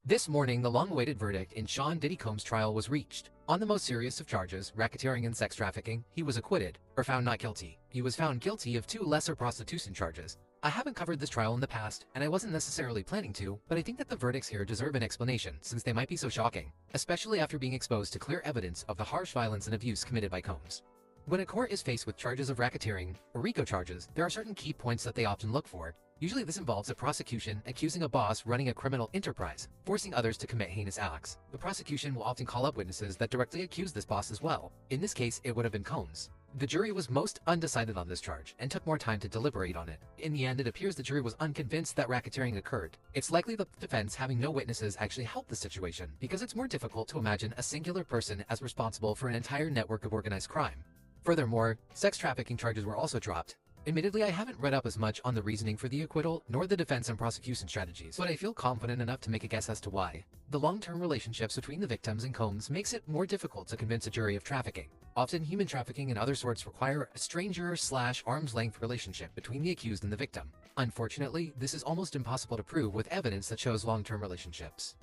This morning, the long-awaited verdict in Sean Diddy Combs' trial was reached. On the most serious of charges, racketeering and sex trafficking, he was acquitted, or found not guilty. He was found guilty of 2 lesser prostitution charges. I haven't covered this trial in the past, and I wasn't necessarily planning to, but I think that the verdicts here deserve an explanation since they might be so shocking, especially after being exposed to clear evidence of the harsh violence and abuse committed by Combs. When a court is faced with charges of racketeering, or RICO charges, there are certain key points that they often look for. Usually this involves a prosecution accusing a boss running a criminal enterprise, forcing others to commit heinous acts. The prosecution will often call up witnesses that directly accuse this boss as well. In this case, it would have been Combs. The jury was most undecided on this charge and took more time to deliberate on it. In the end, it appears the jury was unconvinced that racketeering occurred. It's likely the defense having no witnesses actually helped the situation, because it's more difficult to imagine a singular person as responsible for an entire network of organized crime. Furthermore, sex trafficking charges were also dropped. Admittedly, I haven't read up as much on the reasoning for the acquittal, nor the defense and prosecution strategies, but I feel confident enough to make a guess as to why. The long-term relationships between the victims and Combs makes it more difficult to convince a jury of trafficking. Often, human trafficking and other sorts require a stranger/arm's-length relationship between the accused and the victim. Unfortunately, this is almost impossible to prove with evidence that shows long-term relationships.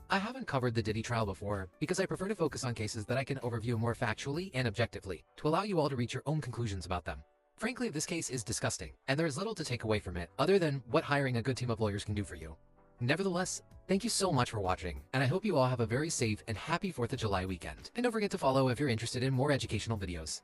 I haven't covered the Diddy trial before, because I prefer to focus on cases that I can overview more factually and objectively, to allow you all to reach your own conclusions about them. Frankly, this case is disgusting, and there is little to take away from it, other than what hiring a good team of lawyers can do for you. Nevertheless, thank you so much for watching, and I hope you all have a very safe and happy 4th of July weekend. And don't forget to follow if you're interested in more educational videos.